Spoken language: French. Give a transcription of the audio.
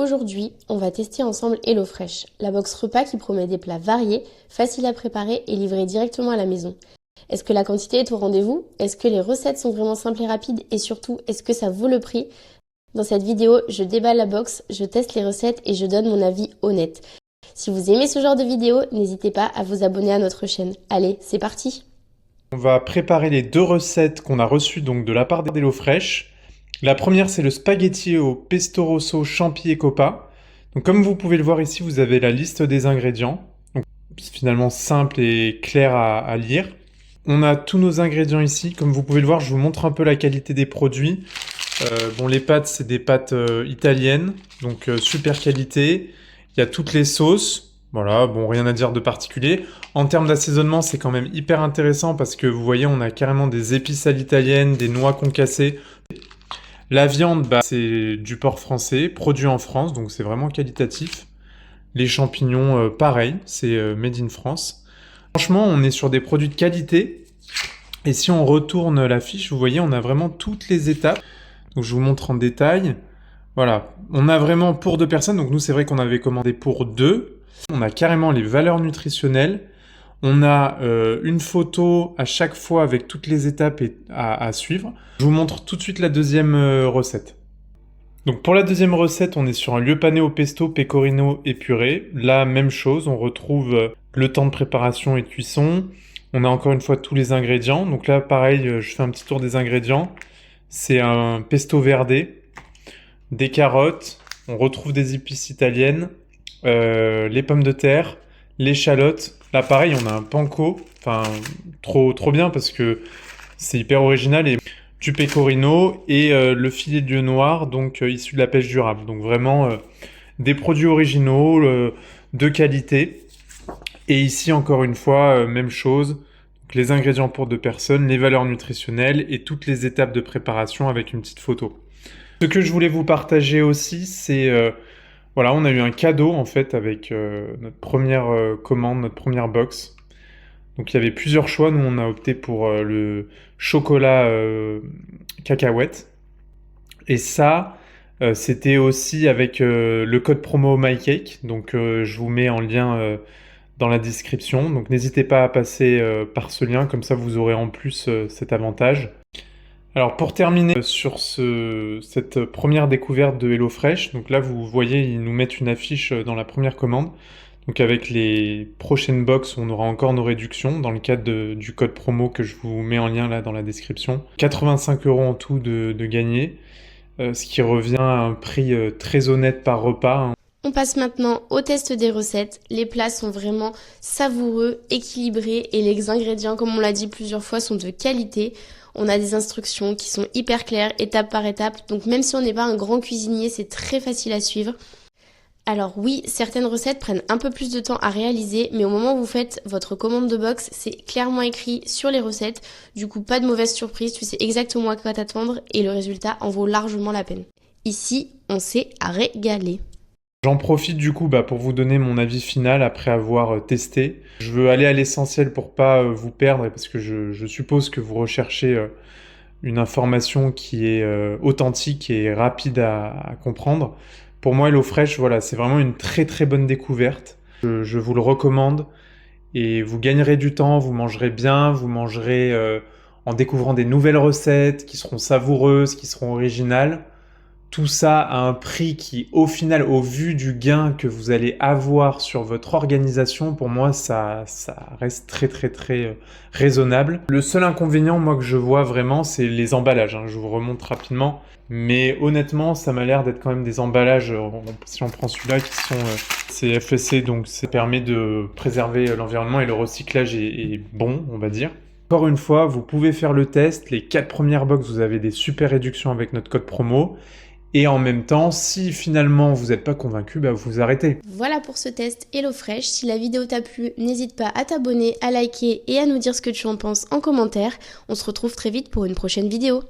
aujourd'hui, on va tester ensemble HelloFresh, la box repas qui promet des plats variés, faciles à préparer et livrés directement à la maison. Est-ce que la quantité est au rendez-vous? Est-ce que les recettes sont vraiment simples et rapides? Et surtout, est-ce que ça vaut le prix? Dans cette vidéo, je déballe la box, je teste les recettes et je donne mon avis honnête. Si vous aimez ce genre de vidéo, n'hésitez pas à vous abonner à notre chaîne. Allez, c'est parti! On va préparer les deux recettes qu'on a reçues donc de la part d'HelloFresh. La première, c'est le spaghetti au pesto rosso, champi et copa. Donc, comme vous pouvez le voir ici, vous avez la liste des ingrédients. Donc, c'est finalement simple et clair à lire. On a tous nos ingrédients ici. Comme vous pouvez le voir, je vous montre un peu la qualité des produits. Les pâtes, c'est des pâtes italiennes, donc super qualité. Il y a toutes les sauces. Voilà, bon, rien à dire de particulier. En termes d'assaisonnement, c'est quand même hyper intéressant parce que vous voyez, on a carrément des épices à l'italienne, des noix concassées. La viande, c'est du porc français, produit en France, donc c'est vraiment qualitatif. Les champignons, pareil, c'est made in France. Franchement, on est sur des produits de qualité. Et si on retourne la fiche, vous voyez, on a vraiment toutes les étapes. Donc je vous montre en détail. Voilà, on a vraiment pour 2 personnes. Donc nous, c'est vrai qu'on avait commandé pour 2. On a carrément les valeurs nutritionnelles. On a une photo à chaque fois avec toutes les étapes à suivre. Je vous montre tout de suite la deuxième recette. Donc pour la deuxième recette, on est sur un lieu pané au pesto, pecorino et purée. Là, même chose, on retrouve le temps de préparation et de cuisson. On a encore une fois tous les ingrédients. Donc là, pareil, je fais un petit tour des ingrédients. C'est un pesto verdé, des carottes, on retrouve des épices italiennes, les pommes de terre, l'échalote. Là, pareil, on a un panko, enfin, trop bien parce que c'est hyper original, et du pecorino et le filet de lieu noir, donc issu de la pêche durable. Donc vraiment des produits originaux, de qualité. Et ici, encore une fois, même chose. Donc, les ingrédients pour 2 personnes, les valeurs nutritionnelles et toutes les étapes de préparation avec une petite photo. Ce que je voulais vous partager aussi, c'est voilà, on a eu un cadeau en fait avec notre première commande, notre première box. Donc il y avait plusieurs choix. Nous, on a opté pour le chocolat cacahuète. Et ça, c'était aussi avec le code promo MyCake. Donc je vous mets en lien dans la description. Donc n'hésitez pas à passer par ce lien, comme ça vous aurez en plus cet avantage. Alors pour terminer sur cette première découverte de HelloFresh, donc là vous voyez, ils nous mettent une affiche dans la première commande. Donc avec les prochaines box, on aura encore nos réductions dans le cadre du code promo que je vous mets en lien là dans la description. 85 € en tout de gagné, ce qui revient à un prix très honnête par repas, hein. On passe maintenant au test des recettes. Les plats sont vraiment savoureux, équilibrés et les ingrédients, comme on l'a dit plusieurs fois, sont de qualité. On a des instructions qui sont hyper claires, étape par étape. Donc même si on n'est pas un grand cuisinier, c'est très facile à suivre. Alors oui, certaines recettes prennent un peu plus de temps à réaliser, mais au moment où vous faites votre commande de box, c'est clairement écrit sur les recettes. Du coup, pas de mauvaise surprise, tu sais exactement à quoi t'attendre et le résultat en vaut largement la peine. Ici, on s'est régalé. J'en profite du coup pour vous donner mon avis final après avoir testé. Je veux aller à l'essentiel pour pas vous perdre, parce que je suppose que vous recherchez une information qui est authentique et rapide à comprendre. Pour moi, HelloFresh, voilà, c'est vraiment une très très bonne découverte. Je vous le recommande et vous gagnerez du temps, vous mangerez bien, vous mangerez en découvrant des nouvelles recettes qui seront savoureuses, qui seront originales. Tout ça à un prix qui, au final, au vu du gain que vous allez avoir sur votre organisation, pour moi, ça reste très très très raisonnable. Le seul inconvénient, moi, que je vois vraiment, c'est les emballages, hein. Je vous remonte rapidement. Mais honnêtement, ça m'a l'air d'être quand même des emballages, si on prend celui-là, qui sont CFSC, donc ça permet de préserver l'environnement et le recyclage est bon, on va dire. Encore une fois, vous pouvez faire le test. Les 4 premières box, vous avez des super réductions avec notre code promo. Et en même temps, si finalement vous n'êtes pas convaincu, vous arrêtez. Voilà pour ce test HelloFresh. Si la vidéo t'a plu, n'hésite pas à t'abonner, à liker et à nous dire ce que tu en penses en commentaire. On se retrouve très vite pour une prochaine vidéo.